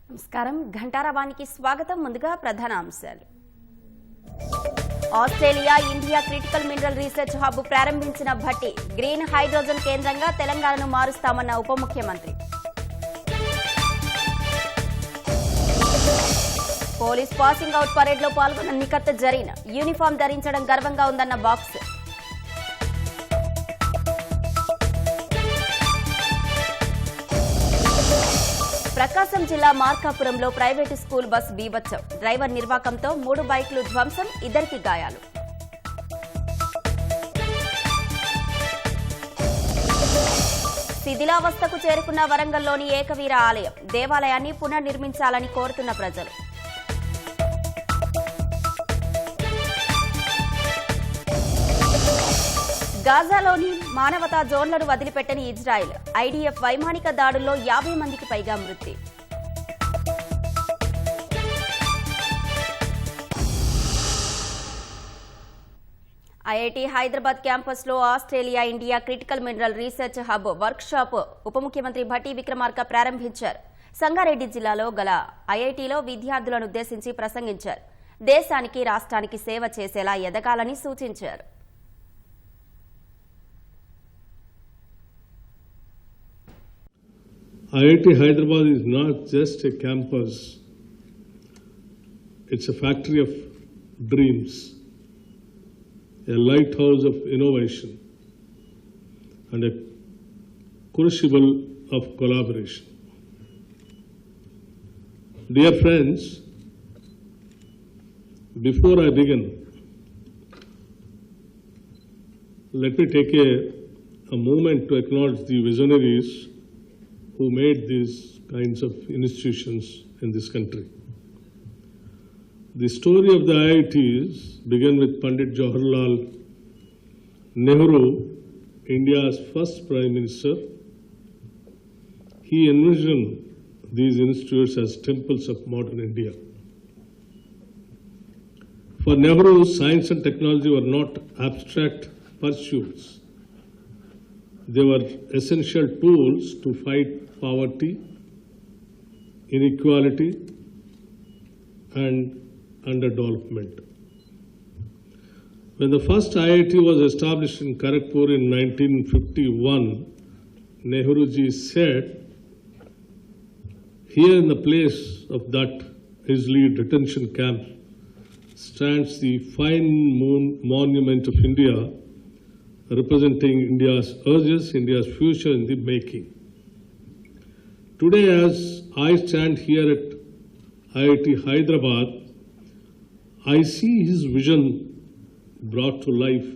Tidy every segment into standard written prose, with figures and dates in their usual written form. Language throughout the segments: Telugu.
నమస్కారం ఘంటారావానికి స్వాగతం. ముందుగా ప్రధాన అంశాలు. Australia India critical mineral research hub ప్రారంభించిన భట్టి. గ్రీన్ హైడ్రోజన్ కేంద్రంగా తెలంగాణను మారుస్తామన్న ఉప ముఖ్యమంత్రి. పోలీస్ పాసింగ్ అవుట్ పరేడ్ లో పాల్గొన్న నిఖత్ జరీన్. యూనిఫామ్ ధరించడం గర్వంగా ఉందన్న బాక్స్. ప్రకాశం జిల్లా మార్కాపురంలో ప్రైవేటు స్కూల్ బస్ బీభత్సం. డ్రైవర్ నిర్వాకంతో 3 బైకులు ధ్వంసం, 2 గాయాలు. శిథిలావస్థకు చేరుకున్న వరంగల్లోని ఏకవీర ఆలయం. దేవాలయాన్ని పునర్నిర్మించాలని కోరుతున్న ప్రజలు. గాజాలోని మానవతా జోన్లను వదిలిపెట్టని ఇజ్రాయెల్. ఐడీఎఫ్ వైమానిక దాడుల్లో 50 మందికి పైగా మృతి. ఐఐటి హైదరాబాద్ క్యాంపస్ లో Australia India critical mineral research hub work shop ఉప ముఖ్యమంత్రి భట్టి విక్రమార్క ప్రారంభించారు. సంగారెడ్డి జిల్లాలో గల ఐఐటిలో విద్యార్థులను ఉద్దేశించి ప్రసంగించారు. దేశానికి రాష్ట్రానికి సేవ చేసేలా ఎదగాలని సూచించారు. IIT Hyderabad is not just a campus, it's a factory of dreams, a lighthouse of innovation, and a crucible of collaboration. Dear friends, before I begin, let me take a moment to acknowledge the visionaries who made these kinds of institutions in this country. The story of the IITs began with Pandit Jawaharlal Nehru, India's first Prime Minister. He envisioned these institutes as temples of modern India. For Nehru, science and technology were not abstract pursuits. They were essential tools to fight poverty, inequality, and underdevelopment. When the first IIT was established in Kharagpur in 1951, Nehruji said, "Here in the place of that Islay detention camp stands the fine monument of India, representing India's urges, India's future in the making." Today, as I stand here at IIT Hyderabad, I see his vision brought to life,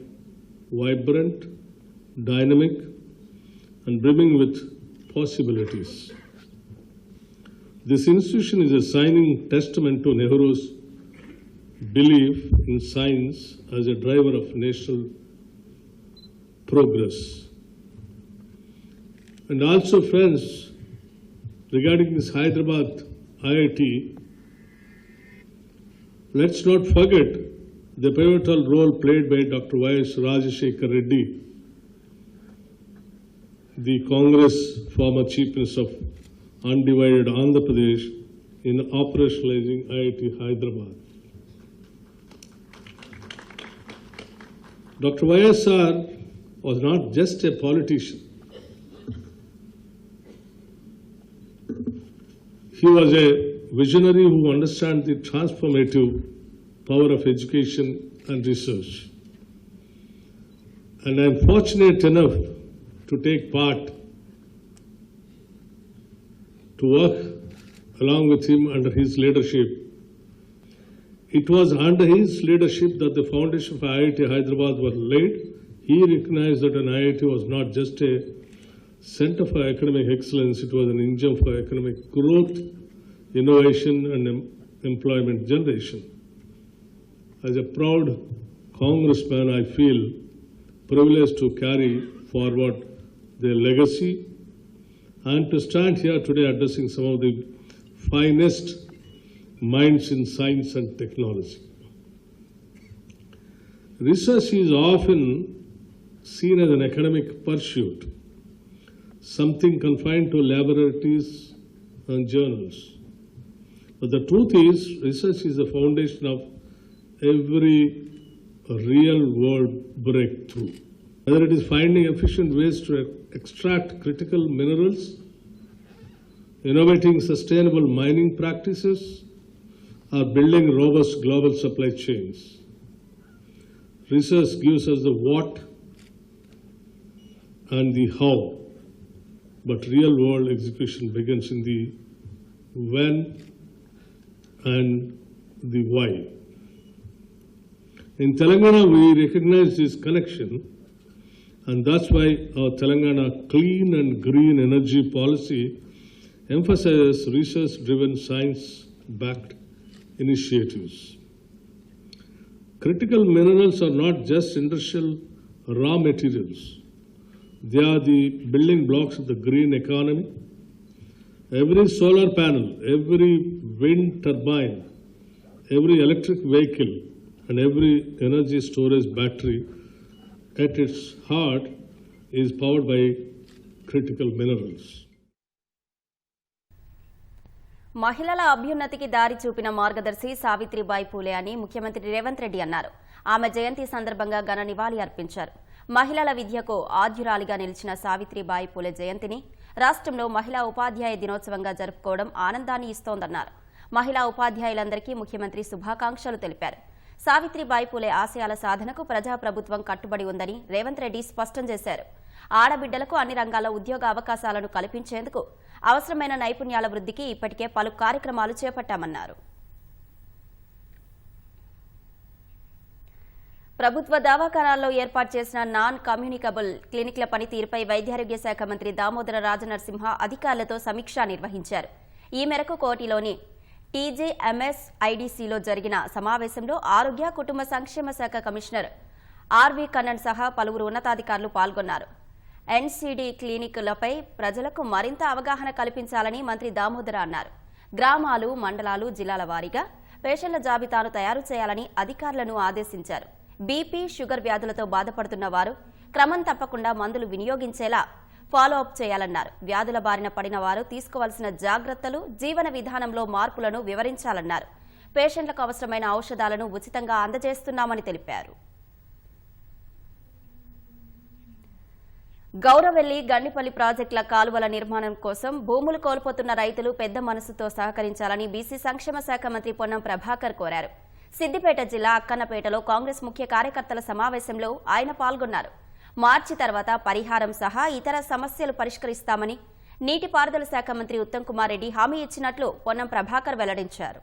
vibrant, dynamic, and brimming with possibilities. This institution is a shining testament to Nehru's belief in science as a driver of national progress. And also, friends, regarding this Hyderabad IIT, let's not forget the pivotal role played by Dr. Y.S. Rajashekar Reddy, the Congress former Chief Minister of undivided Andhra Pradesh, in operationalizing IIT Hyderabad. Dr. YSR was not just a politician. He was a visionary who understands the transformative power of education and research. And I am fortunate enough to take part, to work along with him under his leadership. It was under his leadership that the foundation for IIT Hyderabad was laid. He recognized that an IIT was not just a center for academic excellence, it was an engine for economic growth, innovation, and employment generation. As a proud congressman, I feel privileged to carry forward their legacy and to stand here today addressing some of the finest minds in science and technology. Research is often seen as an academic pursuit, something confined to laboratories and journals. But the truth is, research is the foundation of every real-world breakthrough. Whether it is finding efficient ways to extract critical minerals, innovating sustainable mining practices, or building robust global supply chains. Research gives us the what and the how, but real-world execution begins in the when and the why. In Telangana, we recognize this connection, and that's why our Telangana clean and green energy policy emphasizes research-driven, science-backed initiatives. Critical minerals are not just industrial raw materials. They are the building blocks of the green economy. Every solar panel, every wind turbine, every electric vehicle, and every energy storage battery at its heart is powered by critical minerals. మహిళల అభ్యున్నతికి దారి చూపిన మార్గదర్శి సావిత్రిబాయి పూలే అని ముఖ్యమంత్రి రేవంత్ రెడ్డి అన్నారు. ఆమె జయంతి సందర్భంగా ఘన నివాళి అర్పించారు. మహిళల విద్యకు ఆద్యురాలిగా నిలిచిన సావిత్రిబాయి పూలే జయంతిని రాష్ట్రంలో మహిళా ఉపాధ్యాయ దినోత్సవంగా జరుపుకోవడం ఆనందాన్ని ఇస్తోందన్నారు. మహిళా ఉపాధ్యాయులందరికీ ముఖ్యమంత్రి శుభాకాంక్షలు తెలిపారు. సావిత్రిబాయి పూలే ఆశయాల సాధనకు ప్రజాప్రభుత్వం కట్టుబడి ఉందని రేవంత్ రెడ్డి స్పష్టం చేశారు. ఆడబిడ్డలకు అన్ని రంగాల్లో ఉద్యోగ అవకాశాలను కల్పించేందుకు అవసరమైన నైపుణ్యాల వృద్ధికి ఇప్పటికే పలు కార్యక్రమాలు చేపట్టామన్నారు. ప్రభుత్వ దవాఖానాల్లో ఏర్పాటు చేసిన నాన్ కమ్యూనికబుల్ క్లినిక్ల పనితీరుపై వైద్యారోగ్య శాఖ మంత్రి దామోదర రాజనరసింహ అధికారులతో సమీక్ష నిర్వహించారు. ఈ మేరకు కోటిలోని TJMS-IDCలో జరిగిన సమావేశంలో ఆరోగ్య కుటుంబ సంక్షేమ శాఖ కమిషనర్ ఆర్వి కన్నన్ సహా పలువురు ఉన్నతాధికారులు పాల్గొన్నారు. NCD క్లినిక్లపై ప్రజలకు మరింత అవగాహన కల్పించాలని మంత్రి దామోదర అన్నారు. గ్రామాలు, మండలాలు, జిల్లాల వారీగా పేషెంట్ల జాబితాను తయారు చేయాలని అధికారులను ఆదేశించారు. బీపీ, షుగర్ వ్యాధులతో బాధపడుతున్న వారు క్రమం తప్పకుండా మందులు వినియోగించేలా ఫాలో అప్ చేయాలన్నారు. వ్యాధుల బారిన పడిన వారు తీసుకోవాల్సిన జాగ్రత్తలు, జీవన విధానంలో మార్పులను వివరించాలన్నారు. పేషెంట్లకు అవసరమైన ఔషధాలను ఉచితంగా అందజేస్తున్నామని తెలిపారు. గౌరవెల్లి, గండిపల్లి ప్రాజెక్టుల కాలువల నిర్మాణం కోసం భూములు కోల్పోతున్న రైతులు పెద్ద మనసుతో సహకరించాలని బీసీ సంక్షేమ శాఖ మంత్రి పొన్నం ప్రభాకర్ కోరారు. సిద్దిపేట జిల్లా అక్కన్నపేటలో కాంగ్రెస్ ముఖ్య కార్యకర్తల సమావేశంలో ఆయన పాల్గొన్నారు. మార్చి తర్వాత పరిహారం సహా ఇతర సమస్యలు పరిష్కరిస్తామని నీటిపారుదల శాఖ మంత్రి ఉత్తమ్ కుమార్ రెడ్డి హామీ ఇచ్చినట్లు పొన్నం ప్రభాకర్ వెల్లడించారు.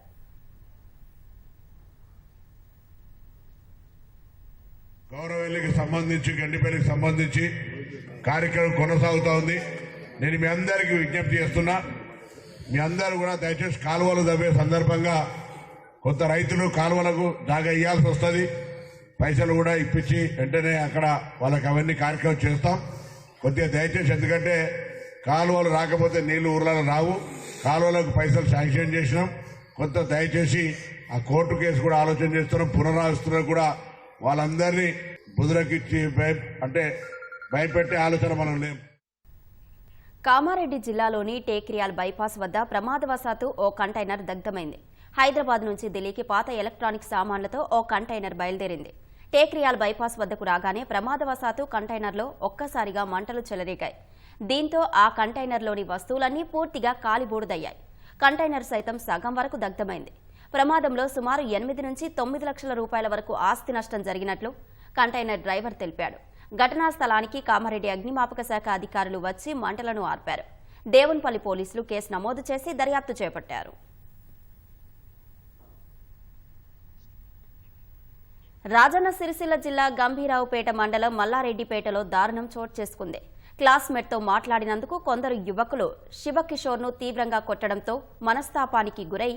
గౌరవెల్లికి సంబంధించి, గండిపల్లికి సంబంధించి కార్యక్రమం కొనసాగుతూ ఉంది. నేను మీ అందరికీ విజ్ఞప్తి చేస్తున్నా, మీ అందరూ కూడా దయచేసి కాలువలు తవ్వే సందర్భంగా కొంత రైతులు కాలువలకు జాగా ఇవ్వాల్సి వస్తుంది. పైసలు కూడా ఇప్పించి వెంటనే అక్కడ వాళ్ళకి అవన్నీ కార్యక్రమం చేస్తాం. కొద్దిగా దయచేసి, ఎందుకంటే కాలువలు రాకపోతే నీళ్లు ఊర్లలో రావు. కాలువలకు పైసలు శాంక్షన్ చేసినాం. కొంత దయచేసి ఆ కోర్టు కేసు కూడా ఆలోచన చేస్తున్నాం. పునరావిస్తున్నారు కూడా వాళ్ళందరినీ బుధులకిచ్చి అంటే భయపెట్టే ఆలోచన మనం లేం. కామారెడ్డి జిల్లాలోని టేక్రియాల్ బైపాస్ వద్ద ప్రమాదవశాత్తు ఓ కంటైనర్ దగ్ధమైంది. హైదరాబాద్ నుంచి ఢిల్లీకి పాత ఎలక్ట్రానిక్ సామాన్లతో ఓ కంటైనర్ బయలుదేరింది. టేక్రియాల్ బైపాస్ వద్దకు రాగానే ప్రమాదవశాత్తు కంటైనర్లో ఒక్కసారిగా మంటలు చెలరేగాయి. దీంతో ఆ కంటైనర్లోని వస్తువులన్నీ పూర్తిగా కాలిబూడిదయ్యాయి. కంటైనర్ సైతం సగం వరకు దగ్ధమైంది. ప్రమాదంలో సుమారు 8 నుంచి 9 లక్షల రూపాయల వరకు ఆస్తి నష్టం జరిగినట్లు కంటైనర్ డ్రైవర్ తెలిపాడు. ఘటనా స్థలానికి కామారెడ్డి అగ్నిమాపక శాఖ అధికారులు వచ్చి మంటలను ఆర్పారు. దేవున్పల్లి పోలీసులు కేసు నమోదు చేసి దర్యాప్తు చేపట్టారు. రాజన్న సిరిసిల్ల జిల్లా గంభీరావుపేట మండలం మల్లారెడ్డిపేటలో దారుణం చోటు చేసుకుంది. క్లాస్మేట్తో మాట్లాడినందుకు కొందరు యువకులు శివకిషోర్ను తీవ్రంగా కొట్టడంతో మనస్తాపానికి గురై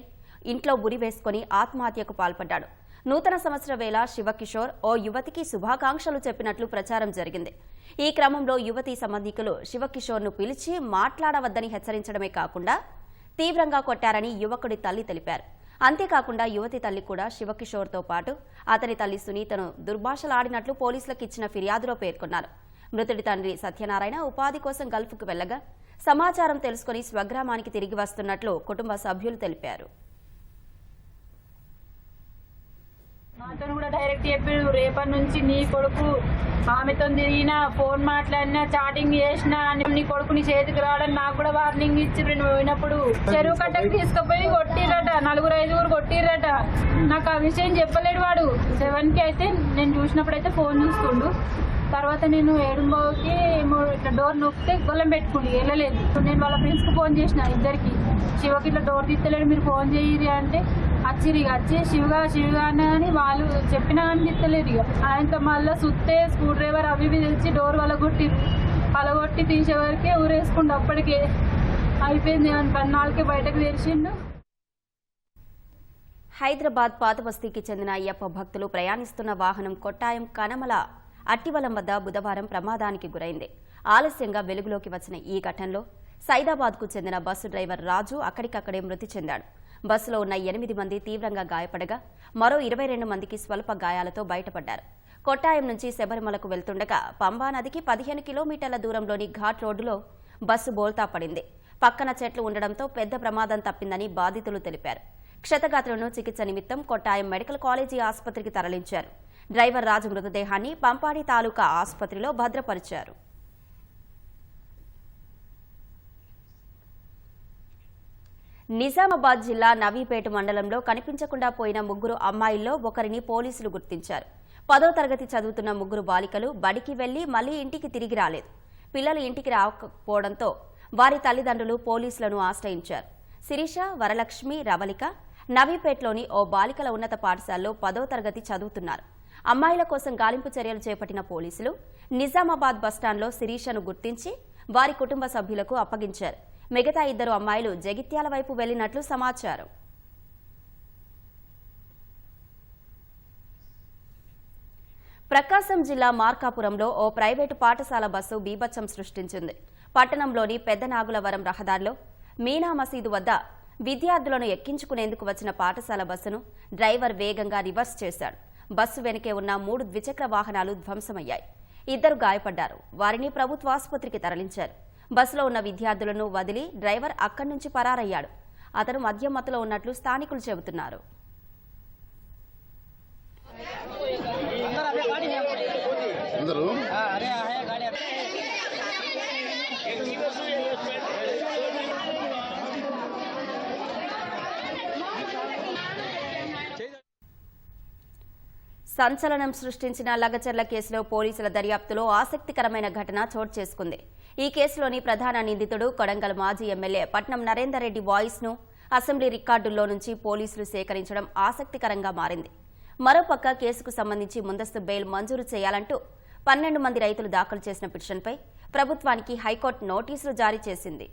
ఇంట్లో ఉరివేసుకుని ఆత్మహత్యకు పాల్పడ్డాడు. నూతన సంవత్సర వేళ శివకిషోర్ ఓ యువతికి శుభాకాంక్షలు చెప్పినట్లు ప్రచారం జరిగింది. ఈ క్రమంలో యువతి సంబంధికులు శివకిషోర్ను పిలిచి మాట్లాడవద్దని హెచ్చరించడమే కాకుండా తీవ్రంగా కొట్టారని యువకుడి తల్లి తెలిపారు. అంతేకాకుండా యువతి తల్లి కూడా శివకిషోర్తో పాటు అతని తల్లి సునీతను దుర్భాషలాడినట్లు పోలీసులకు ఇచ్చిన ఫిర్యాదులో పేర్కొన్నారు. మృతుడి తండ్రి సత్యనారాయణ ఉపాధి కోసం గల్ఫ్కు వెళ్లగా సమాచారం తెలుసుకుని స్వగ్రామానికి తిరిగి వస్తున్నట్లు కుటుంబ సభ్యులు తెలిపారు. నాతో కూడా డైరెక్ట్ చెప్పాడు, రేపటి నుంచి నీ కొడుకు ఆమెతో తిరిగినా, ఫోన్ మాట్లాడినా, చాటింగ్ చేసినా నీ కొడుకు నీ చేతికి రావడం నాకు కూడా వార్నింగ్ ఇచ్చి పోయినప్పుడు చెరువు కట్టకు తీసుకుపోయి కొట్టిరట, 4-5 కొట్టిరట. నాకు ఆ విషయం చెప్పలేడు వాడు. 7కి అయితే నేను చూసినప్పుడైతే ఫోన్ చూస్తుండు. తర్వాత నేను 7:30కి ఇట్లా డోర్ నొక్కితే గొల్లం పెట్టుకుని వెళ్ళలేదు. నేను వాళ్ళ ఫ్రెండ్స్కి ఫోన్ చేసిన, ఇద్దరికి. శివకి ఇట్లా డోర్ తీస్తలేడు, మీరు ఫోన్ చేయరు అంటే వచ్చి శివగా అని వాళ్ళు చెప్పినా అని తిత్తలేదు. ఇక ఆయనతో మళ్ళీ సుత్తే స్క్రూ డ్రైవర్ అవి తెచ్చి డోర్ పలగొట్టి తీసేవరకే ఊరేసుకుండు. అప్పటికే అయిపోయింది. 14కి బయటకు తెరిచిండు. హైదరాబాద్ పాత బస్తీకి చెందిన అయ్యప్ప భక్తులు ప్రయాణిస్తున్న వాహనం కొట్టాయం కనమల అట్టివలం వద్ద బుధవారం ప్రమాదానికి గురైంది. ఆలస్యంగా వెలుగులోకి వచ్చిన ఈ ఘటనలో సైదాబాద్కు చెందిన బస్సు డ్రైవర్ రాజు అక్కడికక్కడే మృతి చెందాడు. బస్సులో ఉన్న 8 మంది తీవ్రంగా గాయపడగా మరో 22 మందికి స్వల్ప గాయాలతో బయటపడ్డారు. కొట్టాయం నుంచి శబరిమలకు వెళ్తుండగా పంబా నదికి 15 కిలోమీటర్ల దూరంలోని ఘాట్ రోడ్డులో బస్సు బోల్తా పడింది. పక్కన చెట్లు ఉండడంతో పెద్ద ప్రమాదం తప్పిందని బాధితులు తెలిపారు. క్షతగాత్రులను చికిత్స నిమిత్తం కొట్టాయం మెడికల్ కాలేజీ ఆసుపత్రికి తరలించారు. డ్రైవర్ రాజు మృతదేహాన్ని పంపాడి తాలూకా ఆసుపత్రిలో భద్రపరిచారు. నిజామాబాద్ జిల్లా నవీపేట మండలంలో కనిపించకుండా పోయిన 3 అమ్మాయిల్లో ఒకరిని పోలీసులు గుర్తించారు. 10వ తరగతి చదువుతున్న 3 బాలికలు బడికి వెళ్లి మళ్లీ ఇంటికి తిరిగి రాలేదు. పిల్లలు ఇంటికి రాకపోవడంతో వారి తల్లిదండ్రులు పోలీసులను ఆశ్రయించారు. శిరీష, వరలక్ష్మి, రవళిక నవీపేటలోని ఓ బాలికల ఉన్నత పాఠశాలలో 10వ తరగతి చదువుతున్నారు. అమ్మాయిల కోసం గాలింపు చర్యలు చేపట్టిన పోలీసులు నిజామాబాద్ బస్టాండ్లో శిరీషను గుర్తించి వారి కుటుంబ సభ్యులకు అప్పగించారు. మిగతా 2 అమ్మాయిలు జగిత్యాల వైపు వెళ్లినట్లు సమాచారం. ప్రకాశం జిల్లా మార్కాపురంలో ఓ ప్రైవేటు పాఠశాల బస్సు బీభత్సం సృష్టించింది. పట్టణంలోని పెద్దనాగులవరం రహదారిలో మీనా మసీదు వద్ద విద్యార్థులను ఎక్కించుకునేందుకు వచ్చిన పాఠశాల బస్సును డ్రైవర్ వేగంగా రివర్స్ చేశాడు. బస్సు వెనుకే ఉన్న 3 ద్విచక్ర వాహనాలు ధ్వంసమయ్యాయి. 2 గాయపడ్డారు. వారిని ప్రభుత్వ ఆసుపత్రికి తరలించారు. బస్సులో ఉన్న విద్యార్థులను వదిలి డ్రైవర్ అక్కడి నుంచి పరారయ్యాడు. అతను మద్యం మత్తులో ఉన్నట్లు స్థానికులు చెబుతున్నారు. సంచలనం సృష్టించిన లగచర్ల కేసులో పోలీసుల దర్యాప్తులో ఆసక్తికరమైన ఘటన చోటు చేసుకుంది. ఈ కేసులోని ప్రధాన నిందితుడు కొడంగల్ మాజీ ఎమ్మెల్యే పట్నం నరేందర్ రెడ్డి వాయిస్ ను అసెంబ్లీ రికార్డుల్లో నుంచి పోలీసులు సేకరించడం ఆసక్తికరంగా మారింది. మరోపక్క కేసుకు సంబంధించి ముందస్తు బెయిల్ మంజూరు చేయాలంటూ 12 మంది రైతులు దాఖలు చేసిన పిటిషన్పై ప్రభుత్వానికి హైకోర్టు నోటీసులు జారీ చేసింది.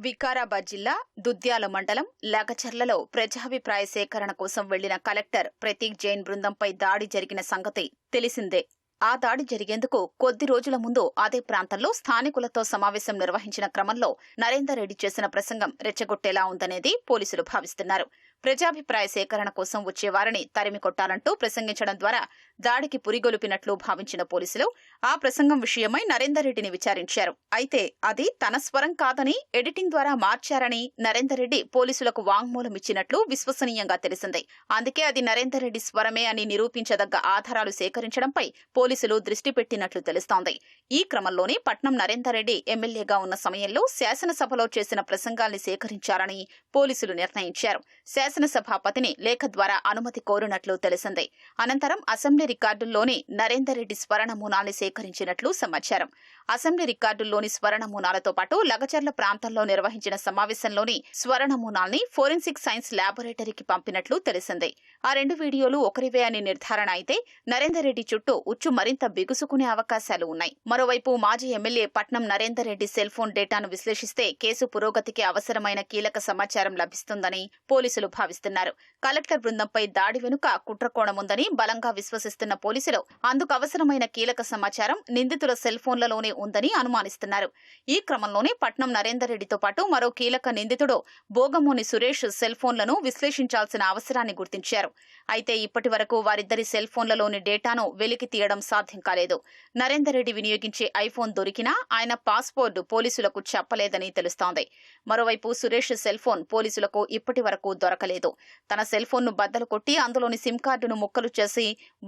వికారాబాద్ జిల్లా దుద్యాల మండలం లగచర్లలో ప్రజాభిప్రాయ సేకరణ కోసం వెళ్లిన కలెక్టర్ ప్రతీక్ జైన్ బృందంపై దాడి జరిగిన సంగతి తెలిసిందే. ఆ దాడి జరిగేందుకు కొద్ది రోజుల ముందు అదే ప్రాంతంలో స్థానికులతో సమావేశం నిర్వహించిన క్రమంలో నరేందర్ రెడ్డి చేసిన ప్రసంగం రెచ్చగొట్టేలా ఉందనేది పోలీసులు భావిస్తున్నారు. ప్రజాభిప్రాయ సేకరణ కోసం వచ్చే వారిని తరిమి కొట్టాలంటూ ప్రసంగించడం ద్వారా దాడికి పురిగొలిపినట్లు భావించిన పోలీసులు ఆ ప్రసంగం విషయమై నరేందర్ రెడ్డిని విచారించారు. అయితే అది తన స్వరం కాదని ఎడిటింగ్ ద్వారా మార్చారని నరేందర్ రెడ్డి పోలీసులకు వాంగ్మూలం ఇచ్చినట్లు విశ్వసనీయంగా తెలిసింది. అందుకే అది నరేందర్ రెడ్డి స్వరమే అని నిరూపించదగ్గ ఆధారాలు సేకరించడంపై పోలీసులు దృష్టి పెట్టినట్లు తెలుస్తోంది. ఈ క్రమంలోనే పట్నం నరేందర్ రెడ్డి ఎమ్మెల్యేగా ఉన్న సమయంలో శాసనసభలో చేసిన ప్రసంగాల్ని సేకరించారని పోలీసులు నిర్ణయించారు. శాసనసభాపతిని లేఖ ద్వారా అనుమతి కోరినట్లు తెలిసింది. అనంతరం అసెంబ్లీ రికార్డుల్లోని నరేందర్ రెడ్డి స్వర నమూనాల్ని సేకరించినట్లు సమాచారం. అసెంబ్లీ రికార్డుల్లోని స్వర నమూనాలతో పాటు లగచర్ల ప్రాంతంలో నిర్వహించిన సమావేశంలోని స్వర నమూనాల్ని ఫోరెన్సిక్ సైన్స్ ల్యాబొరేటరీకి పంపినట్లు తెలిసింది. ఆ 2 వీడియోలు ఒకరివే అని నిర్ధారణ అయితే నరేందర్ రెడ్డి చుట్టూ ఉచ్చు మరింత బిగుసుకునే అవకాశాలు ఉన్నాయి. మరోవైపు మాజీ MLA Patnam Narender Reddy cell phone డేటాను విశ్లేషిస్తే కేసు పురోగతికి అవసరమైన కీలక సమాచారం లభిస్తుందని పోలీసులు భావిస్తున్నారు. కలెక్టర్ బృందంపై దాడి వెనుక కుట్రకోణముందని బలంగా విశ్వసిస్తున్నారు. భావిస్తున్న పోలీసులు అందుకు అవసరమైన కీలక సమాచారం నిందితుల సెల్ ఫోన్లలోనే ఉందని అనుమానిస్తున్నారు. ఈ క్రమంలోనే పట్నం నరేందర్ రెడ్డితో పాటు మరో కీలక నిందితుడు బోగమోని సురేష్ సెల్ ఫోన్లను విశ్లేషించాల్సిన అవసరాన్ని గుర్తించారు. అయితే ఇప్పటి వరకు వారిద్దరి సెల్ ఫోన్లలోని డేటాను వెలికి తీయడం సాధ్యం కాలేదు. నరేందర్ రెడ్డి వినియోగించే ఐఫోన్ దొరికినా ఆయన పాస్వర్డ్ పోలీసులకు చెప్పలేదని తెలుస్తోంది. మరోవైపు సురేష్ సెల్ ఫోన్ పోలీసులకు ఇప్పటి వరకు దొరకలేదు. తన సెల్ ఫోన్ ను బద్దలు కొట్టి అందులోని సిమ్ కార్డును ముక్కలు చేసి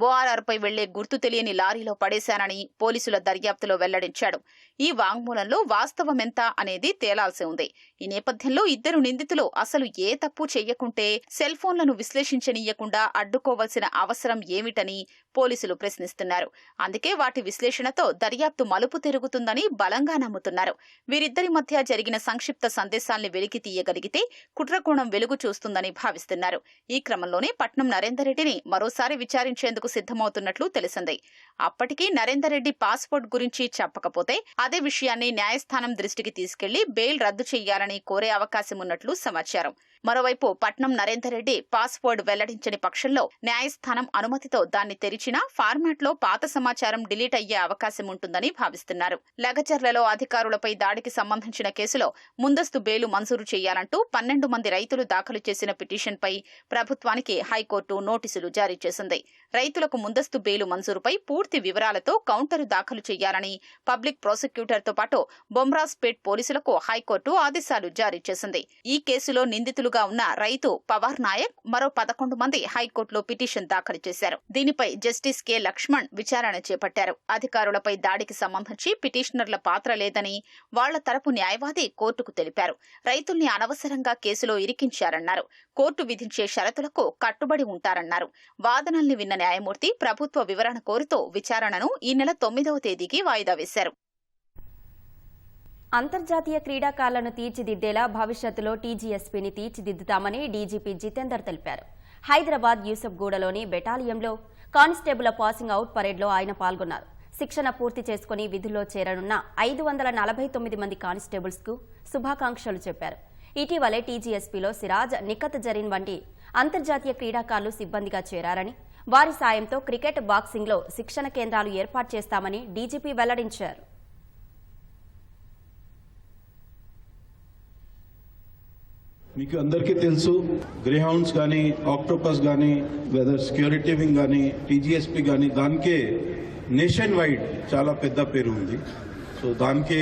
ఓఆర్ఆర్ పై వెళ్లే గుర్తు తెలియని లారీలో పడేశానని పోలీసుల దర్యాప్తులో వెల్లడించాడు. ఈ వాంగ్మూలంలో వాస్తవమెంత అనేది తేలాల్సి ఉంది. ఈ నేపథ్యంలో ఇద్దరు నిందితులు అసలు ఏ తప్పు చెయ్యకుంటే సెల్ ఫోన్లను విశ్లేషించనీయకుండా అడ్డుకోవాల్సిన అవసరం ఏమిటని పోలీసులు ప్రశ్నిస్తున్నారు. అందుకే వాటి విశ్లేషణతో దర్యాప్తు మలుపు తిరుగుతుందని బలంగా నమ్ముతున్నారు. వీరిద్దరి మధ్య జరిగిన సంక్షిప్త సందేశాల్ని వెలికి తీయగలిగితే కుట్రకోణం వెలుగు చూస్తుందని భావిస్తున్నారు. ఈ క్రమంలోనే పట్నం నరేందర్ రెడ్డిని మరోసారి విచారించేందుకు సిద్ధమవుతున్నట్లు తెలిసింది. అప్పటికీ నరేందర్ రెడ్డి పాస్పోర్ట్ గురించి చెప్పకపోతే అదే విషయాన్ని న్యాయస్థానం దృష్టికి తీసుకెళ్లి బెయిల్ రద్దు చేయాలని కోరే అవకాశం ఉన్నట్లు సమాచారం. మరోవైపు పట్నం నరేందర్ రెడ్డి పాస్వర్డ్ వెల్లడించని పక్షంలో న్యాయస్థానం అనుమతితో దాన్ని తెరిచినా ఫార్మాట్ లో పాత సమాచారం డిలీట్ అయ్యే అవకాశం ఉంటుందని భావిస్తున్నారు. లగచర్లలో అధికారులపై దాడికి సంబంధించిన కేసులో ముందస్తు బెయిలు మంజూరు చేయాలంటూ 12 మంది రైతులు దాఖలు చేసిన పిటిషన్పై ప్రభుత్వానికి హైకోర్టు నోటీసులు జారీ చేసింది. రైతులకు ముందస్తు బెయిలు మంజూరుపై పూర్తి వివరాలతో కౌంటరు దాఖలు చేయాలని పబ్లిక్ ప్రాసిక్యూటర్తో పాటు బొమ్రాజ్పేట్ పోలీసులకు హైకోర్టు ఆదేశాలు జారీ చేసింది. ఈ కేసులో నిందితులుగా ఉన్న రైతు పవార్ నాయక్ మరో 11 మంది హైకోర్టులో పిటిషన్ దాఖలు చేశారు. దీనిపై జస్టిస్ కె లక్ష్మణ్ విచారణ చేపట్టారు. అధికారులపై దాడికి సంబంధించి పిటిషనర్ల పాత్ర లేదని వాళ్ల తరపు న్యాయవాది కోర్టుకు తెలిపారు. రైతుల్ని అనవసరంగా కేసులో ఇరికించారన్నారు. కోర్టు విధించే షరతులకు కట్టుబడి ఉంటారన్నారు. వాదనల్ని విన్న న్యాయమూర్తి ప్రభుత్వ వివరణ కోరుతూ విచారణను ఈ నెల 9వ తేదీకి వాయిదా వేశారు. అంతర్జాతీయ క్రీడాకారులను తీర్చిదిద్దేలా భవిష్యత్తులో టీజీఎస్పీని తీర్చిదిద్దుతామని డీజీపీ జితేందర్ తెలిపారు. హైదరాబాద్ యూసఫ్గూడలోని బెటాలియంలో కానిస్టేబుల్ పాసింగ్ అవుట్ పరేడ్లో ఆయన పాల్గొన్నారు. శిక్షణ పూర్తి చేసుకుని విధుల్లో చేరనున్న 549 మంది కానిస్టేబుల్స్ కు శుభాకాంక్షలు చెప్పారు. ఇటీవలే టీజీఎస్పీలో సిరాజ్, నిఖత్ జరీన్ వంటి అంతర్జాతీయ క్రీడాకారులు సిబ్బందిగా చేరారని, వారి సాయంతో క్రికెట్, బాక్సింగ్లో శిక్షణ కేంద్రాలు ఏర్పాటు చేస్తామని డీజీపీ వెల్లడించారు. మీకు అందరికీ తెలుసు, గ్రేహౌండ్స్ కానీ, ఆక్టోపస్ కానీ, వెదర్ సెక్యూరిటీ వింగ్ కానీ, టీజీఎస్పీ కానీ, దానికే నేషన్ వైడ్ చాలా పెద్ద పేరు ఉంది. సో దానికే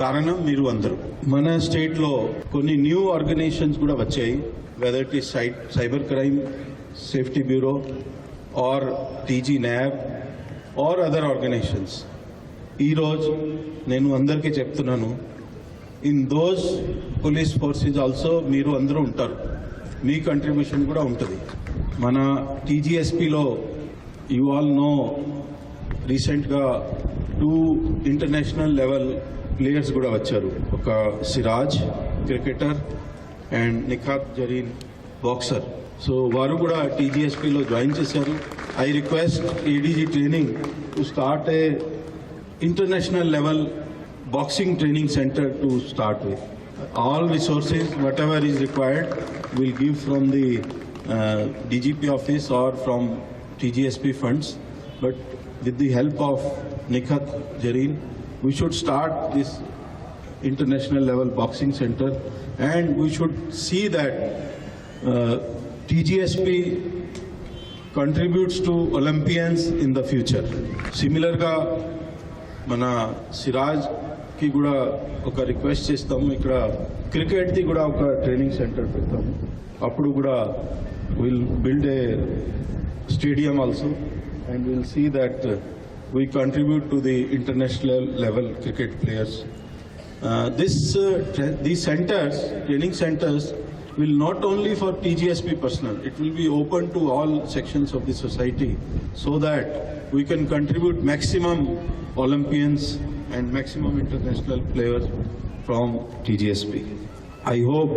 కారణం మీరు అందరూ. మన స్టేట్లో కొన్ని న్యూ ఆర్గనైజేషన్స్ కూడా వచ్చాయి, whether it is cyber crime safety bureau or TG NAB or other organizations. ఈరోజు నేను అందరికీ చెప్తున్నాను, in those police forces also మీరు అందరూ ఉంటారు, మీ కంట్రిబ్యూషన్ కూడా ఉంటుంది. మన టీజీఎస్పీలో యు ఆల్ నో రీసెంట్గా 2 ఇంటర్నేషనల్ లెవెల్ ప్లేయర్స్ కూడా వచ్చారు. ఒక Siraj cricketer and Nikhat Zareen boxer. So వారు కూడా టీజీఎస్పీలో జాయిన్ చేశారు. I request ADG training to start A international level boxing training center to start with. All resources, whatever is required, we'll give from the DGP office or from TGSP funds. But with the help of Nikhat Jareen, we should start this international level boxing center, and we should see that TGSP contributes to Olympians in the future. Similar ga mana Siraj కి కూడా ఒక రిక్వెస్ట్ చేస్తాము, ఇక్కడ క్రికెట్ది కూడా ఒక ట్రైనింగ్ సెంటర్ పెడతాము. అప్పుడు కూడా will build a stadium also, and will see that we contribute to the international level cricket players. These centers, training centers, will not only for TGSP personnel, it will be open to all sections of the society so that we can contribute maximum Olympians and maximum international players from TGSP. I hope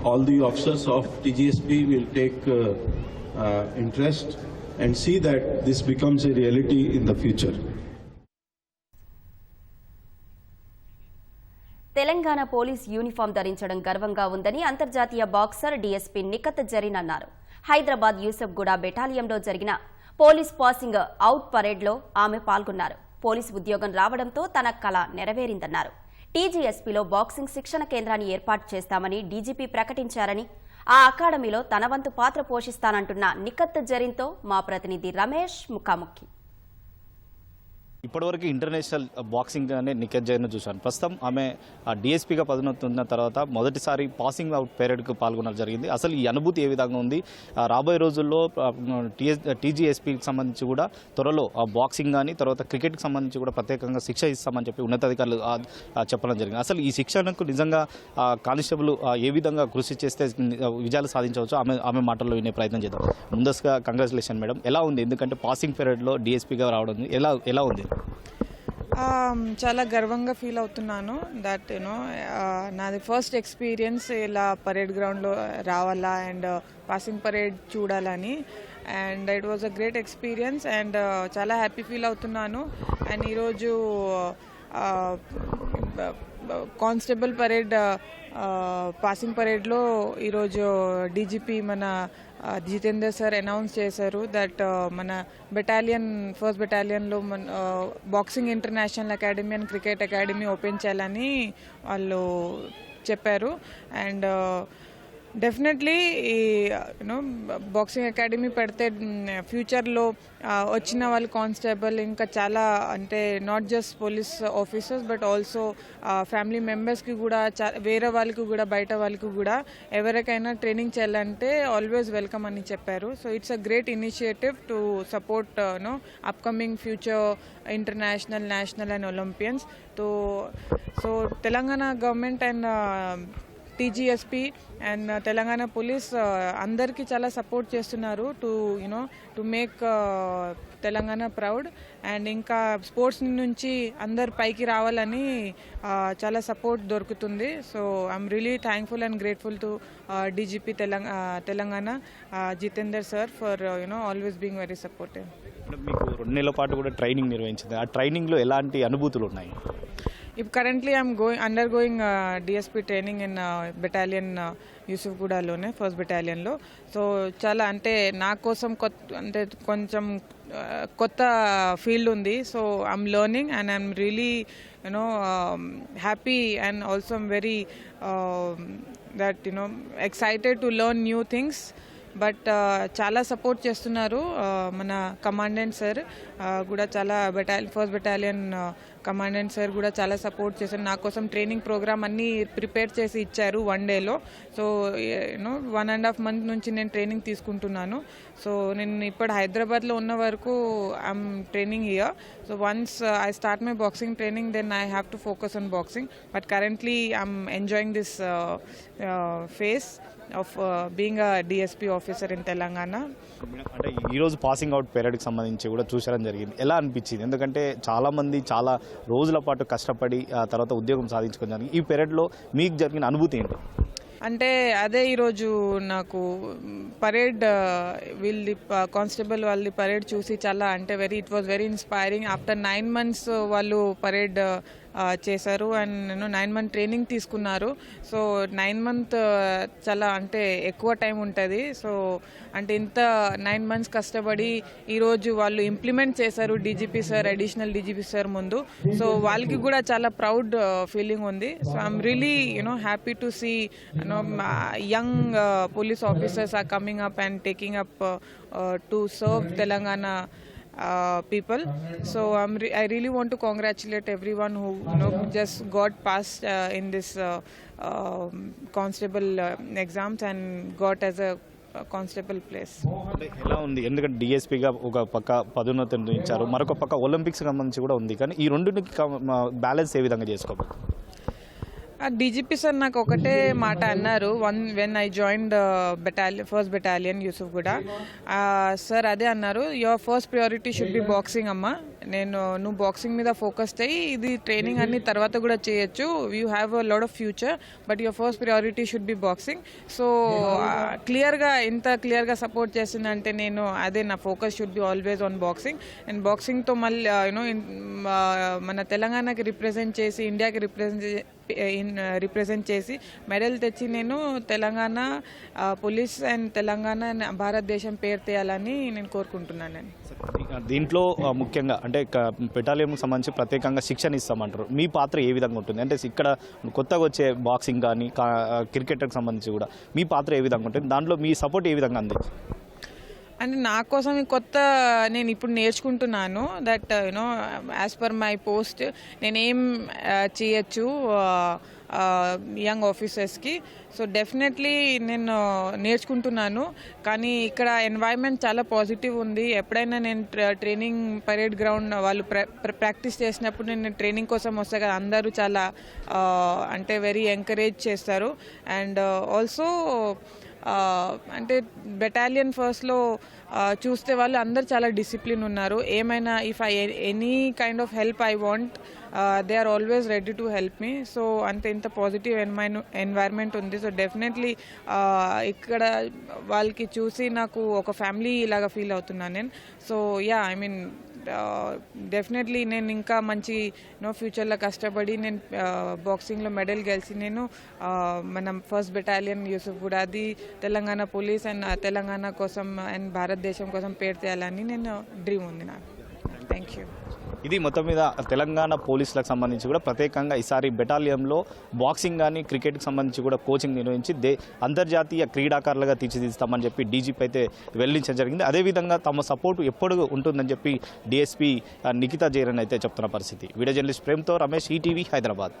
all the officers of TGSP will take interest and see that this becomes a reality in the future. Telangana police uniform ధరించడం గర్వంగా ఉందని అంతర్జాతీయ బాక్సర్ డీఎస్పీ నిఖత్ జరీన్ అన్నారు. హైదరాబాద్ యూసఫ్గూడ బెటాలియంలో జరిగిన పోలీస్ పాసింగ్ అవుట్ పరేడ్లో ఆమె పాల్గొన్నారు. పోలీసు ఉద్యోగం రావడంతో తన కల నెరవేరిందన్నారు. టీజీఎస్పీలో బాక్సింగ్ శిక్షణ కేంద్రాన్ని ఏర్పాటు చేస్తామని డీజీపీ ప్రకటించారని, ఆ అకాడమీలో తన వంతు పాత్ర పోషిస్తానంటున్న నిఖత్ జరీన్తో మా ప్రతినిధి రమేష్ ముఖాముఖి. ఇప్పటివరకు ఇంటర్నేషనల్ బాక్సింగ్ అనే నిఖత్ జైన్ చూశాను. ప్రస్తుతం ఆమె డిఎస్పీగా పదోన్నతున్న తర్వాత మొదటిసారి పాసింగ్ అవుట్ పరేడ్కు పాల్గొనడం జరిగింది. అసలు ఈ అనుభూతి ఏ విధంగా ఉంది? రాబోయే రోజుల్లో టీజీఎస్పీకి సంబంధించి కూడా త్వరలో బాక్సింగ్ కానీ తర్వాత క్రికెట్కి సంబంధించి కూడా ప్రత్యేకంగా శిక్ష ఇస్తామని చెప్పి ఉన్నతాధికారులు చెప్పడం జరిగింది. అసలు ఈ శిక్షణకు నిజంగా కానిస్టేబుల్ ఏ విధంగా కృషి చేస్తే విజయాలు సాధించవచ్చు ఆమె మాటల్లో వినే ప్రయత్నం చేద్దాం. ముందస్తుగా కంగ్రాచులేషన్ మేడం. ఎలా ఉంది? ఎందుకంటే పాసింగ్ పరేడ్లో డిఎస్పీగా రావడం ఎలా ఉంది? చాలా గర్వంగా ఫీల్ అవుతున్నాను. దట్ నాది ఫస్ట్ ఎక్స్పీరియన్స్ ఇలా పరేడ్ గ్రౌండ్లో రావాలా అండ్ పాసింగ్ పరేడ్ చూడాలని. And it was a great experience and చాలా హ్యాపీ ఫీల్ అవుతున్నాను. అండ్ ఈరోజు కానిస్టేబుల్ పరేడ్ పాసింగ్ పరేడ్లో ఈరోజు డీజీపీ మన జితేందర్ సార్ అనౌన్స్ చేశారు దట్ మన ఫస్ట్ బెటాలియన్లో మన boxing international academy and cricket academy open చేయాలని వాళ్ళు చెప్పారు. అండ్ డెఫినెట్లీ బాక్సింగ్ అకాడమీ పెడితే ఫ్యూచర్లో వచ్చిన వాళ్ళు కానిస్టేబుల్ ఇంకా చాలా అంటే not just police officers but also family మెంబర్స్కి కూడా వేరే వాళ్ళకి కూడా బయట వాళ్ళకి కూడా ఎవరికైనా ట్రైనింగ్ చేయాలంటే ఆల్వేస్ వెల్కమ్ అని చెప్పారు. So it's a great initiative to support upcoming future international, national and Olympians. So Telangana government and TGSP and Telangana police అందరికీ చాలా సపోర్ట్ చేస్తున్నారు to make Telangana proud. And ఇంకా స్పోర్ట్స్ నుంచి అందరు పైకి రావాలని చాలా సపోర్ట్ దొరుకుతుంది. So I'm really thankful and grateful to DGP Telangana Jitender sir for always being very supportive. మీకు 2 నెలల పాటు కూడా ట్రైనింగ్ నిర్వహించింది. ఆ ట్రైనింగ్లో ఎలాంటి అనుభూతులు ఉన్నాయి? Currently I'm undergoing DSP training in battalion యూసుఫ్గూడలోనే ఫస్ట్ బెటాలియన్లో. సో చాలా అంటే నా కోసం అంటే కొంచెం కొత్త ఫీల్డ్ ఉంది. So I'm learning and I'm really happy and also I'm very that excited to learn new things. But చాలా సపోర్ట్ చేస్తున్నారు మన కమాండెంట్ సార్ కూడా. చాలా ఫస్ట్ బెటాలియన్ కమాండెంట్ సార్ కూడా చాలా సపోర్ట్ చేశారు. నా కోసం ట్రైనింగ్ ప్రోగ్రామ్ అన్నీ ప్రిపేర్ చేసి ఇచ్చారు 1 డేలో. సో 1.5 మంత్ నుంచి నేను ట్రైనింగ్ తీసుకుంటున్నాను. సో నేను ఇప్పుడు హైదరాబాద్లో ఉన్న వరకు I'm training here. So once I start my boxing training then I have to focus on boxing. But currently I'm enjoying this phase of being a DSP officer in Telangana. అంటే ఈరోజు పాసింగ్ అవుట్ పీరియడ్కి సంబంధించి కూడా చూసడం జరిగింది. ఎలా అనిపించింది? ఎందుకంటే చాలామంది చాలా రోజుల పాటు కష్టపడి ఆ తర్వాత ఉద్యోగం సాధించుకోవడం జరిగింది. ఈ పీరియడ్లో మీకు జరిగిన అనుభూతి ఏంటి? అంటే అదే ఈరోజు నాకు పరేడ్ వీళ్ళది కానిస్టేబుల్ వాళ్ళది పరేడ్ చూసి చాలా అంటే it was very inspiring. After 9 months వాళ్ళు పరేడ్ చేశారు అండ్ 9 month ట్రైనింగ్ తీసుకున్నారు. సో 9 month చాలా అంటే ఎక్కువ టైం ఉంటుంది. సో అంటే ఇంత 9 months కష్టపడి ఈరోజు వాళ్ళు ఇంప్లిమెంట్ చేశారు DGP sir, additional DGP sir ముందు. సో వాళ్ళకి కూడా చాలా ప్రౌడ్ ఫీలింగ్ ఉంది. So I'm really happy to see young police officers are coming up and taking up to serve Telangana people. So I really want to congratulate everyone who just got passed in this constable exams and got as a constable place. ఎలా ఉంది? ఎందుకంటే డిఎస్పీగా ఒక పక్క పదోన్నతిని ఇచ్చారు, మరొక పక్క ఒలింపిక్స్ సంబంధించి కూడా ఉంది. కానీ ఈ రెండుకి బ్యాలెన్స్ ఏ విధంగా చేసుకోవాలి? డీజీపీ సార్ నాకు ఒకటే మాట అన్నారు when I joined first battalion Yousufguda. Sir అదే అన్నారు, your first priority should be boxing అమ్మా. నువ్వు బాక్సింగ్ మీద ఫోకస్ అయ్యి ఇది ట్రైనింగ్ అన్ని తర్వాత కూడా చేయొచ్చు, you have a lot of future, but your first priority should be boxing. So ఇంత క్లియర్గా సపోర్ట్ చేసిందంటే నేను అదే నా focus should be always on boxing. And బాక్సింగ్తో మళ్ళీ మన తెలంగాణకి రిప్రజెంట్ చేసి ఇండియాకి రిప్రజెంట్ చేసి మెడల్ తెచ్చి నేను తెలంగాణ పోలీస్ అండ్ తెలంగాణ భారతదేశం పేరు తేయాలని నేను కోరుకుంటున్నాను. దీంట్లో ముఖ్యంగా అంటే బెటాలియన్కి సంబంధించి ప్రత్యేకంగా శిక్షణ ఇస్తామంటారు, మీ పాత్ర ఏ విధంగా ఉంటుంది? అంటే ఇక్కడ కొత్తగా వచ్చే బాక్సింగ్ కానీ క్రికెట్కి సంబంధించి కూడా మీ పాత్ర ఏ విధంగా ఉంటుంది, దాంట్లో మీ సపోర్ట్ ఏ విధంగా అంది? అంటే నా కోసం కొత్త నేను ఇప్పుడు నేర్చుకుంటున్నాను that as per my post నేనేం చేయొచ్చు యంగ్ ఆఫీసర్స్కి. సో డెఫినెట్లీ నేను నేర్చుకుంటున్నాను, కానీ ఇక్కడ ఎన్వైరన్మెంట్ చాలా పాజిటివ్ ఉంది. ఎప్పుడైనా నేను ట్రైనింగ్ పరేడ్ గ్రౌండ్ వాళ్ళు ప్రాక్టీస్ చేసినప్పుడు నేను ట్రైనింగ్ కోసం వస్తే కదా అందరూ చాలా అంటే వెరీ ఎంకరేజ్ చేస్తారు. అండ్ ఆల్సో అంటే బెటాలియన్ ఫస్ట్లో చూస్తే వాళ్ళు అందరు చాలా డిసిప్లిన్ ఉన్నారు. ఏమైనా if I any kind of help I want they are always ready to help me. So అంతే ఇంత పాజిటివ్ ఎన్వైర్న్మెంట్ ఉంది. సో డెఫినెట్లీ ఇక్కడ వాళ్ళకి చూసి నాకు ఒక ఫ్యామిలీ లాగా ఫీల్ అవుతున్నాను నేను. So yeah I mean definitely నేను ఇంకా మంచి ఫ్యూచర్లో కష్టపడి నేను బాక్సింగ్లో మెడల్ గెలిచి నేను మన ఫస్ట్ బెటాలియన్ యూసుఫ్ కూడా అది తెలంగాణ పోలీస్ అండ్ తెలంగాణ కోసం అండ్ భారతదేశం కోసం పేరు తేయాలని నేను డ్రీమ్ ఉంది నాకు. Thank you. ఇది మొత్తం మీద తెలంగాణ పోలీసులకు సంబంధించి కూడా ప్రత్యేకంగా ఈసారి బెటాలియన్లో బాక్సింగ్ కానీ క్రికెట్కి సంబంధించి కూడా కోచింగ్ నిర్వహించి అంతర్జాతీయ క్రీడాకారులుగా తీర్చిదిస్తామని చెప్పి డీజీపీ అయితే వెల్లడించడం జరిగింది. అదేవిధంగా తమ సపోర్టు ఎప్పుడు ఉంటుందని చెప్పి డిఎస్పీ నిఖితా జైరన్ అయితే చెప్తున్న పరిస్థితి. వీడియో జర్నలిస్ట్ ప్రేమ్తో రమేష్, ఈటీవీ, హైదరాబాద్.